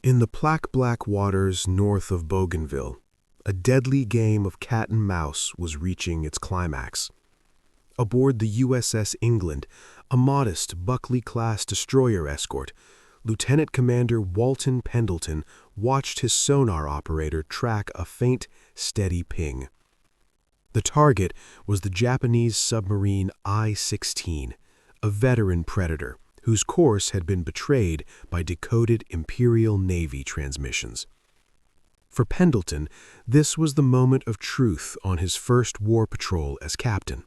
In the black waters north of Bougainville, a deadly game of cat and mouse was reaching its climax. Aboard the USS England, a modest Buckley-class destroyer escort, Lieutenant Commander Walton Pendleton watched his sonar operator track a faint, steady ping. The target was the Japanese submarine I-16, a veteran predator whose course had been betrayed by decoded Imperial Navy transmissions. For Pendleton, this was the moment of truth on his first war patrol as captain.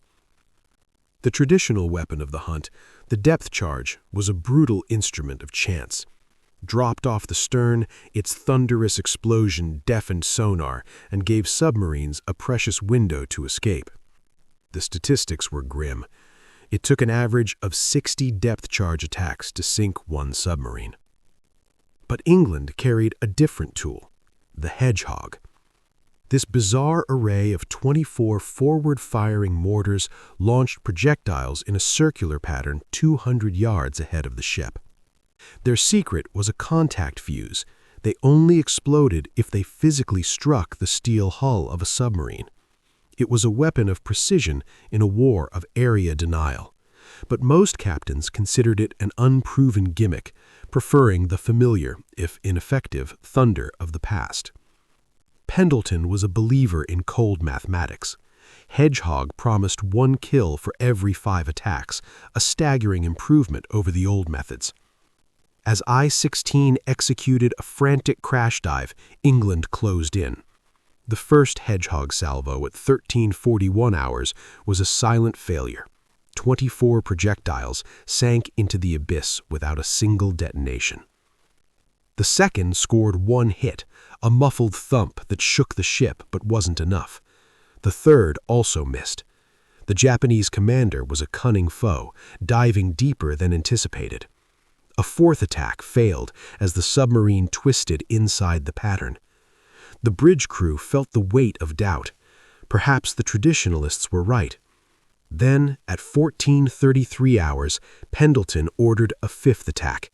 The traditional weapon of the hunt, the depth charge, was a brutal instrument of chance. Dropped off the stern, its thunderous explosion deafened sonar and gave submarines a precious window to escape. The statistics were grim. It took an average of 60 depth charge attacks to sink one submarine. But England carried a different tool, the Hedgehog. This bizarre array of 24 forward-firing mortars launched projectiles in a circular pattern 200 yards ahead of the ship. Their secret was a contact fuse. They only exploded if they physically struck the steel hull of a submarine. It was a weapon of precision in a war of area denial. But most captains considered it an unproven gimmick, preferring the familiar, if ineffective, thunder of the past. Pendleton was a believer in cold mathematics. Hedgehog promised 1 kill for every 5 attacks, a staggering improvement over the old methods. As I-16 executed a frantic crash dive, England closed in. The first Hedgehog salvo at 1341 hours was a silent failure. 24 projectiles sank into the abyss without a single detonation. The second scored 1 hit, a muffled thump that shook the ship but wasn't enough. The third also missed. The Japanese commander was a cunning foe, diving deeper than anticipated. A 4th attack failed as the submarine twisted inside the pattern. The bridge crew felt the weight of doubt. Perhaps the traditionalists were right. Then, at 1433 hours, Pendleton ordered a 5th attack.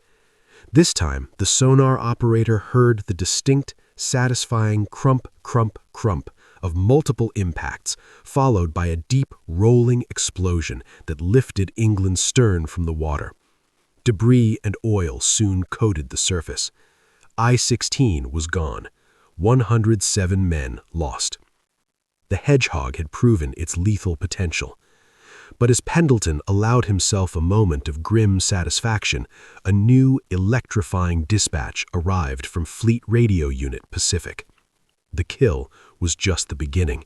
This time, the sonar operator heard the distinct, satisfying crump, crump, crump of multiple impacts, followed by a deep, rolling explosion that lifted England's stern from the water. Debris and oil soon coated the surface. I-16 was gone. 107 men lost. The Hedgehog had proven its lethal potential. But as Pendleton allowed himself a moment of grim satisfaction, a new, electrifying dispatch arrived from Fleet Radio Unit Pacific. The kill was just the beginning.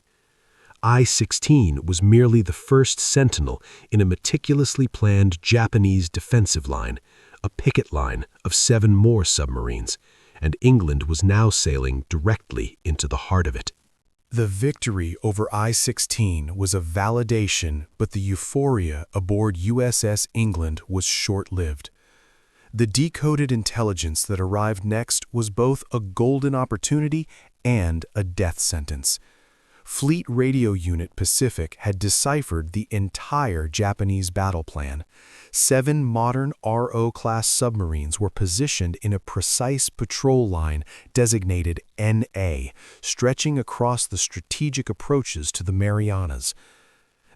I-16 was merely the first sentinel in a meticulously planned Japanese defensive line, a picket line of 7 more submarines, and England was now sailing directly into the heart of it. The victory over I-16 was a validation, but the euphoria aboard USS England was short-lived. The decoded intelligence that arrived next was both a golden opportunity and a death sentence. Fleet Radio Unit Pacific had deciphered the entire Japanese battle plan. 7 modern RO-class submarines were positioned in a precise patrol line designated NA, stretching across the strategic approaches to the Marianas.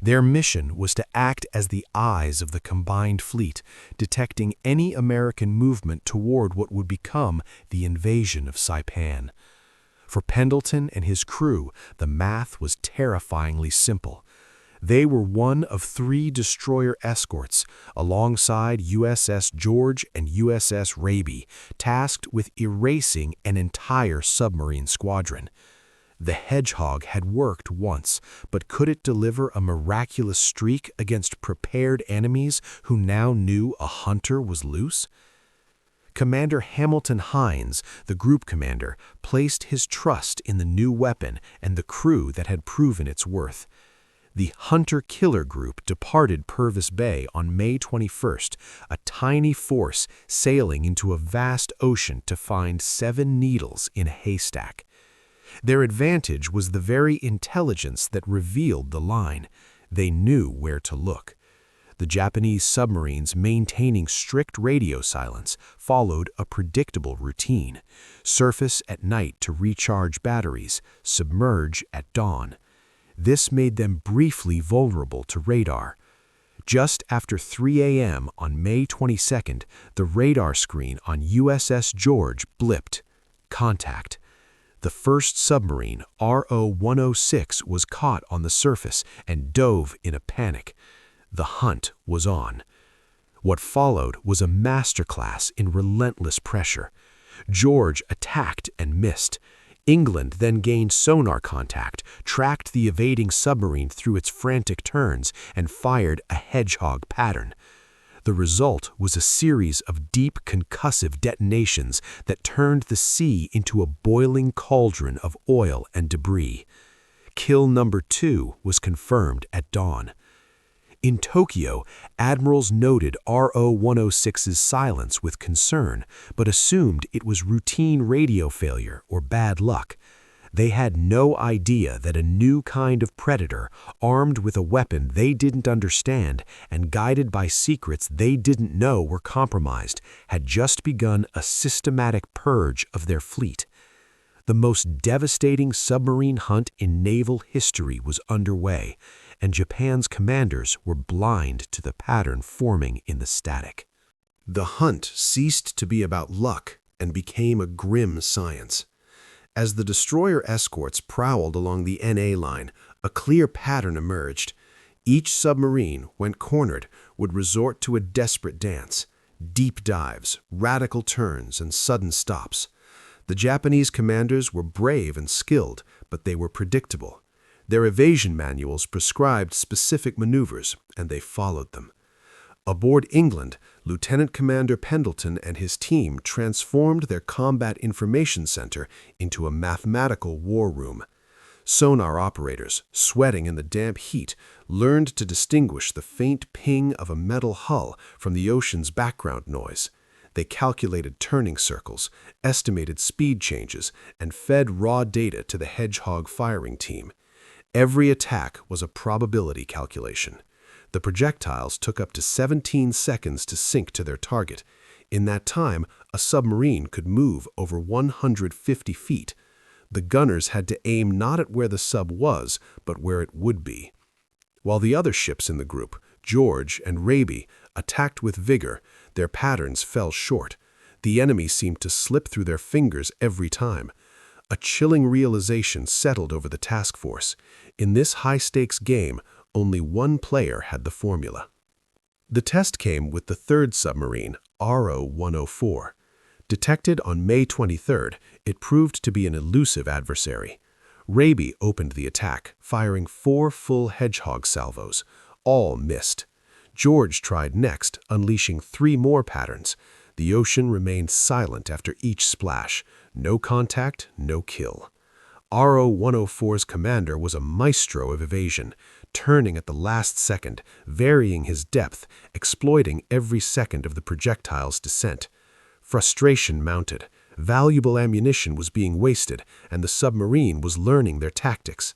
Their mission was to act as the eyes of the combined fleet, detecting any American movement toward what would become the invasion of Saipan. For Pendleton and his crew, the math was terrifyingly simple. They were one of 3 destroyer escorts, alongside USS George and USS Raby, tasked with erasing an entire submarine squadron. The Hedgehog had worked once, but could it deliver a miraculous streak against prepared enemies who now knew a hunter was loose? Commander Hamilton Hines, the group commander, placed his trust in the new weapon and the crew that had proven its worth. The Hunter-Killer Group departed Purvis Bay on May 21st, a tiny force sailing into a vast ocean to find 7 needles in a haystack. Their advantage was the very intelligence that revealed the line. They knew where to look. The Japanese submarines, maintaining strict radio silence, followed a predictable routine: surface at night to recharge batteries, submerge at dawn. This made them briefly vulnerable to radar. Just after 3 a.m. on May 22nd, the radar screen on USS George blipped. Contact. The first submarine, RO-106, was caught on the surface and dove in a panic. The hunt was on. What followed was a masterclass in relentless pressure. George attacked and missed. England then gained sonar contact, tracked the evading submarine through its frantic turns, and fired a Hedgehog pattern. The result was a series of deep concussive detonations that turned the sea into a boiling cauldron of oil and debris. Kill number 2 was confirmed at dawn. In Tokyo, admirals noted RO-106's silence with concern, but assumed it was routine radio failure or bad luck. They had no idea that a new kind of predator, armed with a weapon they didn't understand and guided by secrets they didn't know were compromised, had just begun a systematic purge of their fleet. The most devastating submarine hunt in naval history was underway, and Japan's commanders were blind to the pattern forming in the static. The hunt ceased to be about luck and became a grim science. As the destroyer escorts prowled along the NA line, a clear pattern emerged. Each submarine, when cornered, would resort to a desperate dance: deep dives, radical turns, and sudden stops. The Japanese commanders were brave and skilled, but they were predictable. Their evasion manuals prescribed specific maneuvers, and they followed them. Aboard England, Lieutenant Commander Pendleton and his team transformed their combat information center into a mathematical war room. Sonar operators, sweating in the damp heat, learned to distinguish the faint ping of a metal hull from the ocean's background noise. They calculated turning circles, estimated speed changes, and fed raw data to the Hedgehog firing team. Every attack was a probability calculation. The projectiles took up to 17 seconds to sink to their target. In that time, a submarine could move over 150 feet. The gunners had to aim not at where the sub was, but where it would be. While the other ships in the group, George and Raby, attacked with vigor, their patterns fell short. The enemy seemed to slip through their fingers every time. A chilling realization settled over the task force. In this high-stakes game, only one player had the formula. The test came with the third submarine, RO-104. Detected on May 23rd, it proved to be an elusive adversary. Raby opened the attack, firing 4 full Hedgehog salvos. All missed. George tried next, unleashing 3 more patterns. The ocean remained silent after each splash. No contact, no kill. RO-104's commander was a maestro of evasion, turning at the last second, varying his depth, exploiting every second of the projectile's descent. Frustration mounted. Valuable ammunition was being wasted, and the submarine was learning their tactics.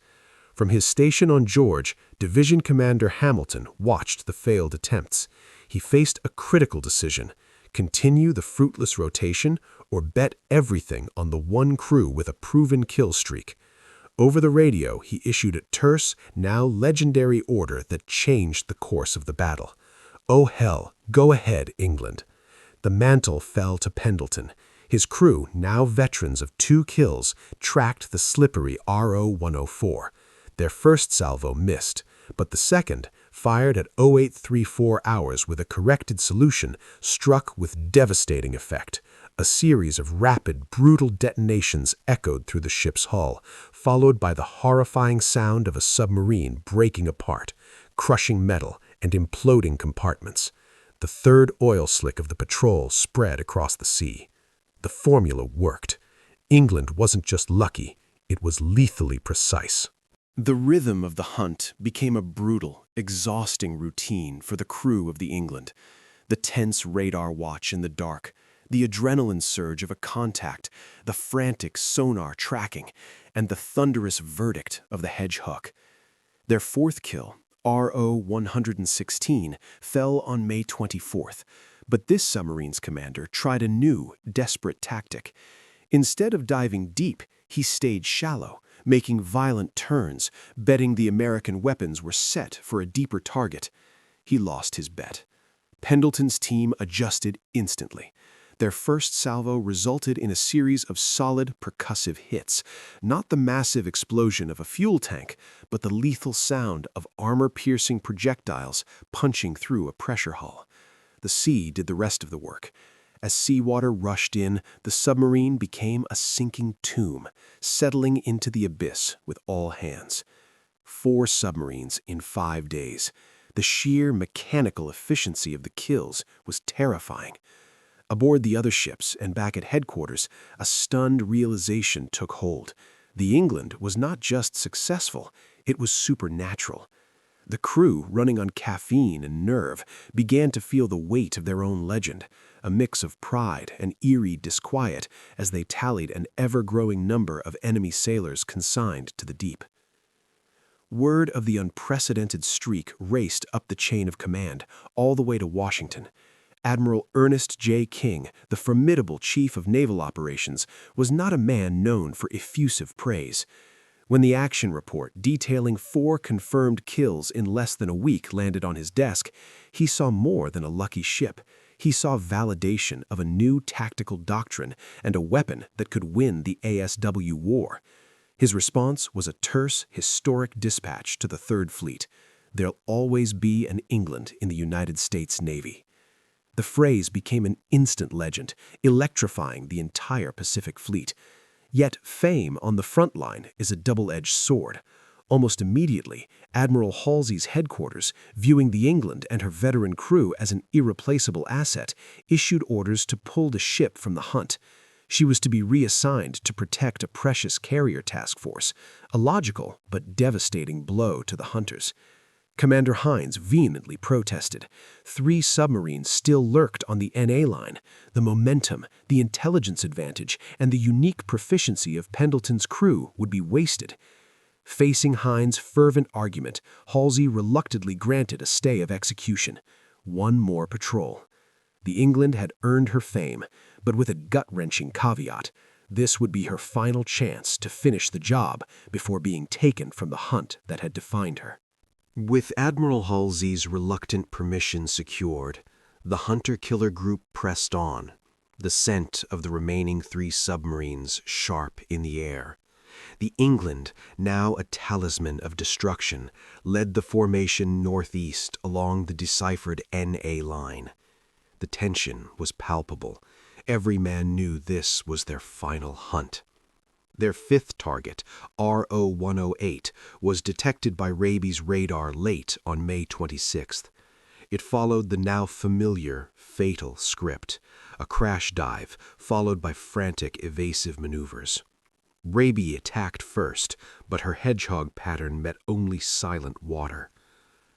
From his station on George, Division Commander Hamilton watched the failed attempts. He faced a critical decision: continue the fruitless rotation or bet everything on the one crew with a proven kill streak. Over the radio, he issued a terse, now legendary order that changed the course of the battle. "Oh hell, go ahead, England." The mantle fell to Pendleton. His crew, now veterans of 2 kills, tracked the slippery RO-104. Their first salvo missed, but the second, fired at 0834 hours with a corrected solution, struck with devastating effect. A series of rapid, brutal detonations echoed through the ship's hull, followed by the horrifying sound of a submarine breaking apart, crushing metal and imploding compartments. The third oil slick of the patrol spread across the sea. The formula worked. England wasn't just lucky, it was lethally precise. The rhythm of the hunt became a brutal, exhausting routine for the crew of the England. The tense radar watch in the dark, the adrenaline surge of a contact, the frantic sonar tracking, and the thunderous verdict of the Hedgehog. Their fourth kill, RO-116, fell on May 24th, but this submarine's commander tried a new, desperate tactic. Instead of diving deep, he stayed shallow, making violent turns, betting the American weapons were set for a deeper target. He lost his bet. Pendleton's team adjusted instantly. Their first salvo resulted in a series of solid, percussive hits, not the massive explosion of a fuel tank, but the lethal sound of armor-piercing projectiles punching through a pressure hull. The sea did the rest of the work. As seawater rushed in, the submarine became a sinking tomb, settling into the abyss with all hands. 4 submarines in 5 days. The sheer mechanical efficiency of the kills was terrifying. Aboard the other ships and back at headquarters, a stunned realization took hold. The England was not just successful, it was supernatural. The crew, running on caffeine and nerve, began to feel the weight of their own legend, a mix of pride and eerie disquiet as they tallied an ever-growing number of enemy sailors consigned to the deep. Word of the unprecedented streak raced up the chain of command, all the way to Washington. Admiral Ernest J. King, the formidable chief of naval operations, was not a man known for effusive praise. When the action report detailing 4 confirmed kills in less than a week landed on his desk, he saw more than a lucky ship. He saw validation of a new tactical doctrine and a weapon that could win the ASW war. His response was a terse, historic dispatch to the Third Fleet. There'll always be an England in the United States Navy. The phrase became an instant legend, electrifying the entire Pacific Fleet. Yet fame on the front line is a double-edged sword. Almost immediately, Admiral Halsey's headquarters, viewing the England and her veteran crew as an irreplaceable asset, issued orders to pull the ship from the hunt. She was to be reassigned to protect a precious carrier task force, a logical but devastating blow to the hunters. Commander Hines vehemently protested. 3 submarines still lurked on the NA line. The momentum, the intelligence advantage, and the unique proficiency of Pendleton's crew would be wasted. Facing Hines' fervent argument, Halsey reluctantly granted a stay of execution. 1 more patrol. The England had earned her fame, but with a gut-wrenching caveat. This would be her final chance to finish the job before being taken from the hunt that had defined her. With Admiral Halsey's reluctant permission secured, the hunter-killer group pressed on, the scent of the remaining 3 submarines sharp in the air. The England, now a talisman of destruction, led the formation northeast along the deciphered NA line. The tension was palpable. Every man knew this was their final hunt. Their 5th target, RO-108, was detected by Raby's radar late on May 26th. It followed the now familiar, fatal script, a crash dive followed by frantic evasive maneuvers. Raby attacked first, but her Hedgehog pattern met only silent water.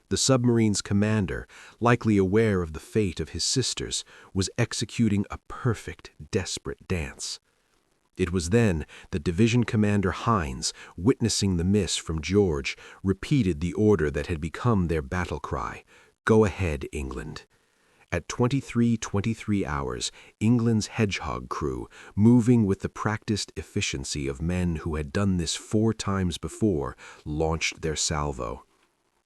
The submarine's commander, likely aware of the fate of his sisters, was executing a perfect, desperate dance. It was then that Division Commander Hines, witnessing the miss from George, repeated the order that had become their battle cry, "Go ahead, England." At 23:23 hours, England's Hedgehog crew, moving with the practiced efficiency of men who had done this 4 times before, launched their salvo.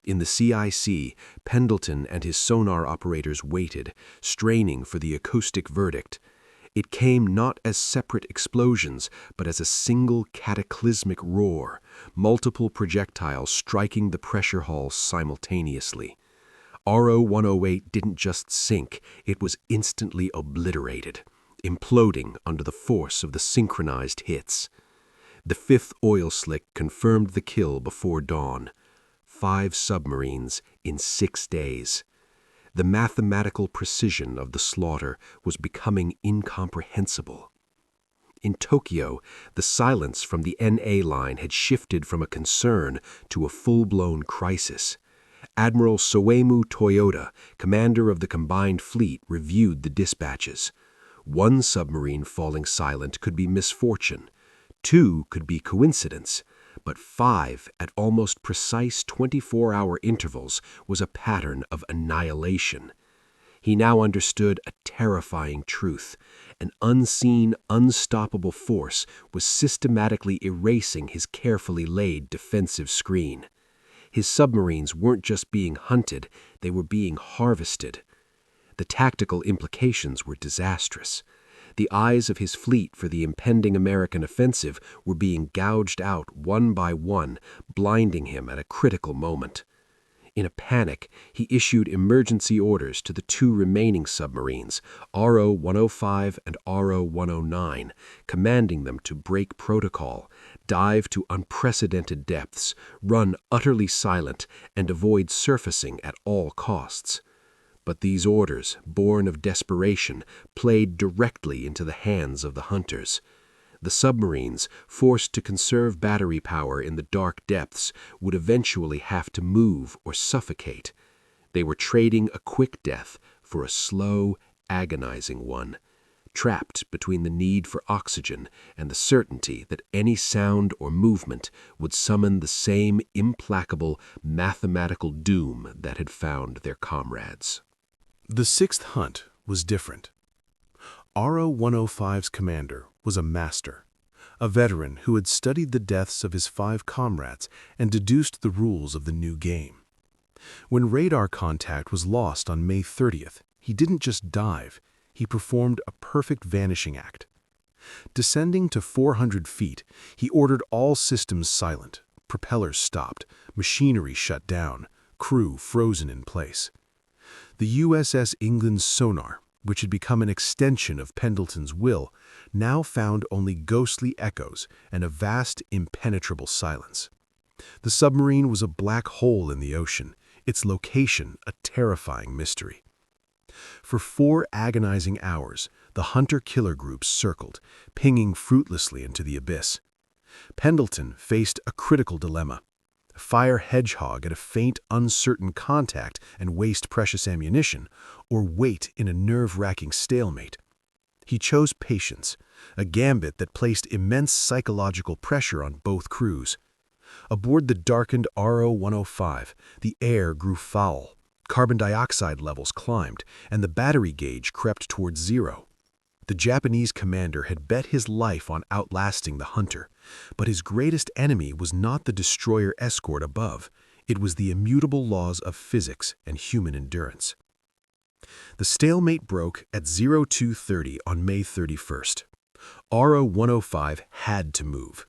In the CIC, Pendleton and his sonar operators waited, straining for the acoustic verdict. It came not as separate explosions, but as a single cataclysmic roar, multiple projectiles striking the pressure hull simultaneously. RO-108 didn't just sink, it was instantly obliterated, imploding under the force of the synchronized hits. The 5th oil slick confirmed the kill before dawn. 5 submarines in 6 days. The mathematical precision of the slaughter was becoming incomprehensible. In Tokyo, the silence from the NA line had shifted from a concern to a full-blown crisis. Admiral Soemu Toyota, commander of the combined fleet, reviewed the dispatches. 1 submarine falling silent could be misfortune. 2 could be coincidence. but 5 at almost precise 24-hour intervals was a pattern of annihilation. He now understood a terrifying truth. An unseen, unstoppable force was systematically erasing his carefully laid defensive screen. His submarines weren't just being hunted, they were being harvested. The tactical implications were disastrous. The eyes of his fleet for the impending American offensive were being gouged out one by one, blinding him at a critical moment. In a panic, he issued emergency orders to the 2 remaining submarines, RO-105 and RO-109, commanding them to break protocol, dive to unprecedented depths, run utterly silent, and avoid surfacing at all costs. But these orders, born of desperation, played directly into the hands of the hunters. The submarines, forced to conserve battery power in the dark depths, would eventually have to move or suffocate. They were trading a quick death for a slow, agonizing one, trapped between the need for oxygen and the certainty that any sound or movement would summon the same implacable mathematical doom that had found their comrades. The sixth hunt was different. RO-105's commander was a master, a veteran who had studied the deaths of his 5 comrades and deduced the rules of the new game. When radar contact was lost on May 30th, he didn't just dive, he performed a perfect vanishing act. Descending to 400 feet, he ordered all systems silent, propellers stopped, machinery shut down, crew frozen in place. The USS England's sonar, which had become an extension of Pendleton's will, now found only ghostly echoes and a vast, impenetrable silence. The submarine was a black hole in the ocean, its location a terrifying mystery. For 4 agonizing hours, the hunter-killer groups circled, pinging fruitlessly into the abyss. Pendleton faced a critical dilemma: fire Hedgehog at a faint, uncertain contact and waste precious ammunition, or wait in a nerve-wracking stalemate. He chose patience, a gambit that placed immense psychological pressure on both crews. Aboard the darkened RO-105, the air grew foul, carbon dioxide levels climbed, and the battery gauge crept towards 0. The Japanese commander had bet his life on outlasting the hunter, but his greatest enemy was not the destroyer escort above. It was the immutable laws of physics and human endurance. The stalemate broke at 02:30 on May 31st. RO-105 had to move.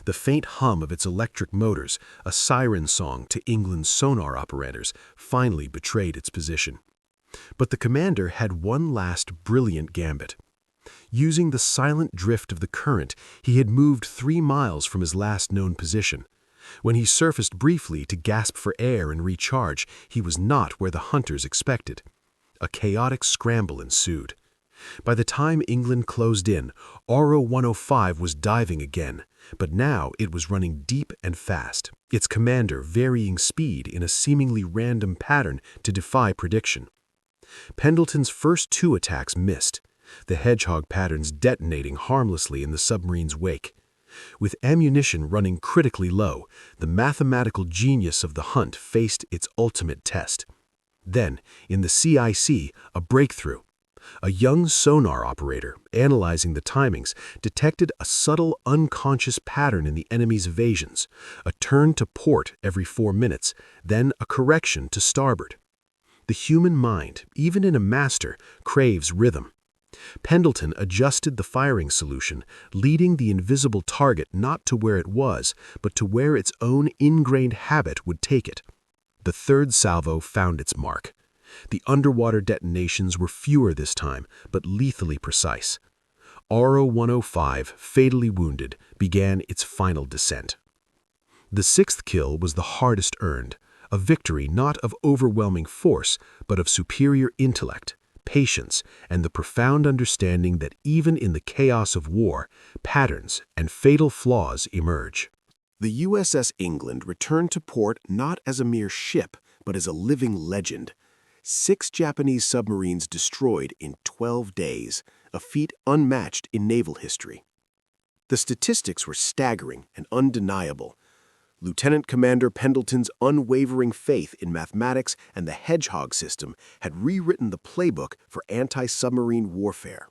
The faint hum of its electric motors, a siren song to England's sonar operators, finally betrayed its position. But the commander had one last brilliant gambit. Using the silent drift of the current, he had moved 3 miles from his last known position. When he surfaced briefly to gasp for air and recharge, he was not where the hunters expected. A chaotic scramble ensued. By the time England closed in, RO-105 was diving again, but now it was running deep and fast, its commander varying speed in a seemingly random pattern to defy prediction. Pendleton's first 2 attacks missed, the Hedgehog patterns detonating harmlessly in the submarine's wake. With ammunition running critically low, the mathematical genius of the hunt faced its ultimate test. Then, in the CIC, a breakthrough. A young sonar operator, analyzing the timings, detected a subtle, unconscious pattern in the enemy's evasions, a turn to port every 4 minutes, then a correction to starboard. The human mind, even in a master, craves rhythm. Pendleton adjusted the firing solution, leading the invisible target not to where it was, but to where its own ingrained habit would take it. The 3rd salvo found its mark. The underwater detonations were fewer this time, but lethally precise. RO-105, fatally wounded, began its final descent. The 6th kill was the hardest earned, a victory not of overwhelming force, but of superior intellect, patience, and the profound understanding that even in the chaos of war, patterns and fatal flaws emerge. The USS England returned to port not as a mere ship, but as a living legend. 6 Japanese submarines destroyed in 12 days, a feat unmatched in naval history. The statistics were staggering and undeniable. Lieutenant Commander Pendleton's unwavering faith in mathematics and the Hedgehog system had rewritten the playbook for anti-submarine warfare.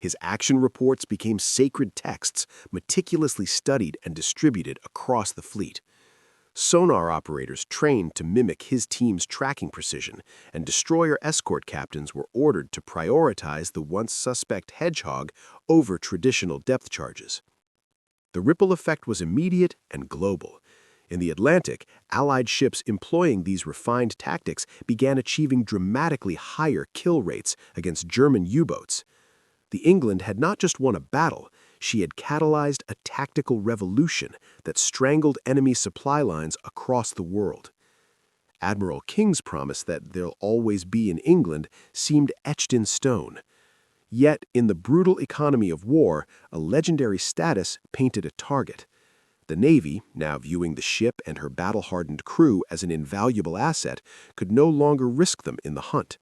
His action reports became sacred texts, meticulously studied and distributed across the fleet. Sonar operators trained to mimic his team's tracking precision, and destroyer escort captains were ordered to prioritize the once suspect Hedgehog over traditional depth charges. The ripple effect was immediate and global. In the Atlantic, Allied ships employing these refined tactics began achieving dramatically higher kill rates against German U-boats. The England had not just won a battle, she had catalyzed a tactical revolution that strangled enemy supply lines across the world. Admiral King's promise that they'll always be in England seemed etched in stone. Yet, in the brutal economy of war, a legendary status painted a target. The Navy, now viewing the ship and her battle-hardened crew as an invaluable asset, could no longer risk them in the hunt.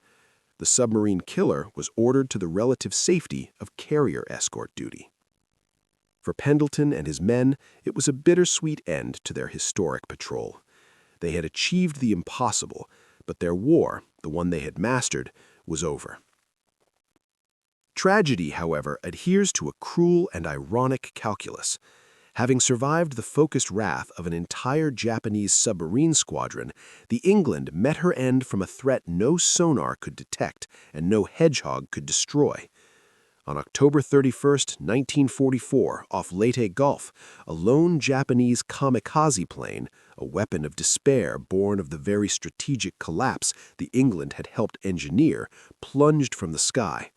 The submarine killer was ordered to the relative safety of carrier escort duty. For Pendleton and his men, it was a bittersweet end to their historic patrol. They had achieved the impossible, but their war, the one they had mastered, was over. Tragedy, however, adheres to a cruel and ironic calculus. Having survived the focused wrath of an entire Japanese submarine squadron, the England met her end from a threat no sonar could detect and no Hedgehog could destroy. On October 31, 1944, off Leyte Gulf, a lone Japanese kamikaze plane, a weapon of despair born of the very strategic collapse the England had helped engineer, plunged from the sky.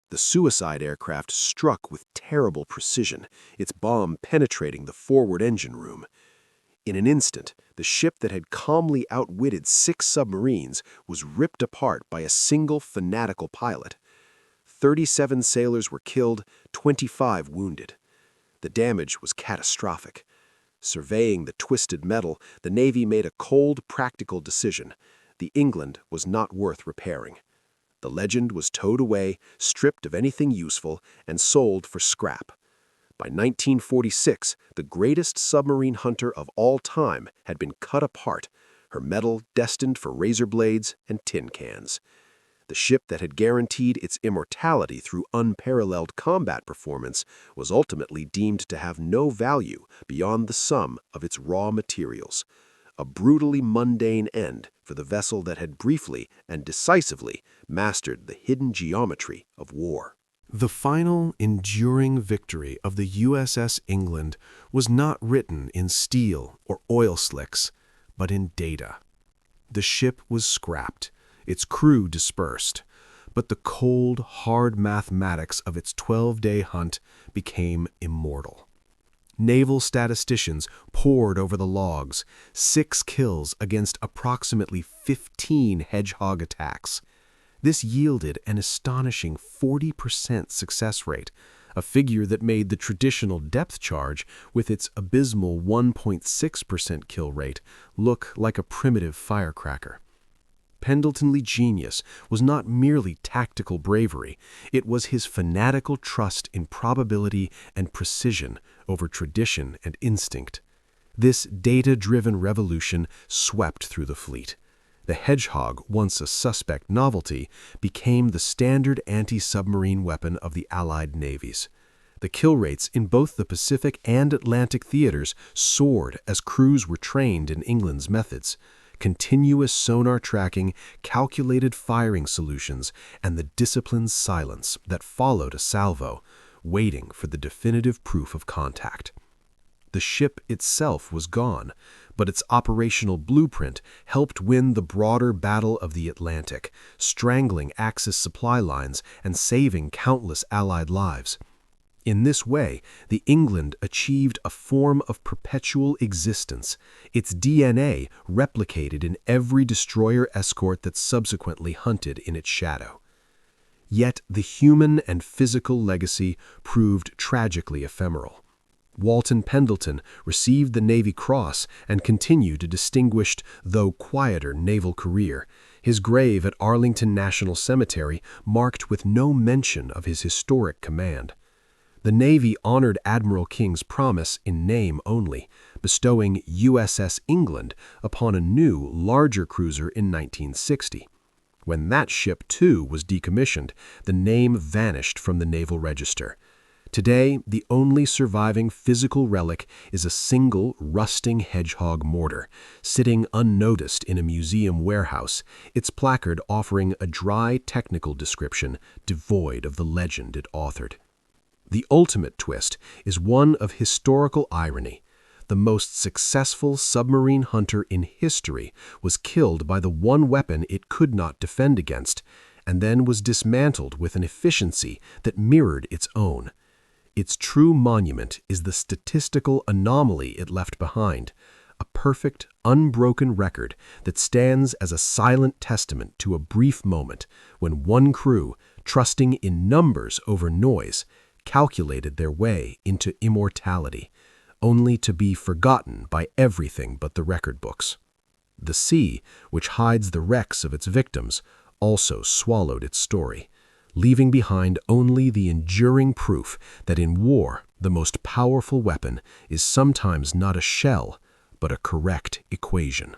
The suicide aircraft struck with terrible precision, its bomb penetrating the forward engine room. In an instant, the ship that had calmly outwitted 6 submarines was ripped apart by a single fanatical pilot. 37 sailors were killed, 25 wounded. The damage was catastrophic. Surveying the twisted metal, the Navy made a cold, practical decision. The England was not worth repairing. The legend was towed away, stripped of anything useful, and sold for scrap. By 1946, the greatest submarine hunter of all time had been cut apart, her metal destined for razor blades and tin cans. The ship that had guaranteed its immortality through unparalleled combat performance was ultimately deemed to have no value beyond the sum of its raw materials. A brutally mundane end for the vessel that had briefly and decisively mastered the hidden geometry of war. The final, enduring victory of the USS England was not written in steel or oil slicks, but in data. The ship was scrapped, its crew dispersed, but the cold, hard mathematics of its 12-day hunt became immortal. Naval statisticians pored over the logs, 6 kills against approximately 15 Hedgehog attacks. This yielded an astonishing 40% success rate, a figure that made the traditional depth charge, with its abysmal 1.6% kill rate, look like a primitive firecracker. Pendleton's genius was not merely tactical bravery, it was his fanatical trust in probability and precision over tradition and instinct. This data-driven revolution swept through the fleet. The Hedgehog, once a suspect novelty, became the standard anti-submarine weapon of the Allied navies. The kill rates in both the Pacific and Atlantic theaters soared as crews were trained in England's methods. Continuous sonar tracking, calculated firing solutions, and the disciplined silence that followed a salvo, waiting for the definitive proof of contact. The ship itself was gone, but its operational blueprint helped win the broader Battle of the Atlantic, strangling Axis supply lines and saving countless Allied lives. In this way, the England achieved a form of perpetual existence, its DNA replicated in every destroyer escort that subsequently hunted in its shadow. Yet the human and physical legacy proved tragically ephemeral. Walton Pendleton received the Navy Cross and continued a distinguished, though quieter, naval career, his grave at Arlington National Cemetery marked with no mention of his historic command. The Navy honored Admiral King's promise in name only, bestowing USS England upon a new, larger cruiser in 1960. When that ship, too, was decommissioned, the name vanished from the Naval Register. Today, the only surviving physical relic is a single, rusting Hedgehog mortar, sitting unnoticed in a museum warehouse, its placard offering a dry technical description devoid of the legend it authored. The ultimate twist is one of historical irony. The most successful submarine hunter in history was killed by the one weapon it could not defend against, and then was dismantled with an efficiency that mirrored its own. Its true monument is the statistical anomaly it left behind, a perfect, unbroken record that stands as a silent testament to a brief moment when one crew, trusting in numbers over noise, calculated their way into immortality, only to be forgotten by everything but the record books. The sea, which hides the wrecks of its victims, also swallowed its story, leaving behind only the enduring proof that in war the most powerful weapon is sometimes not a shell, but a correct equation.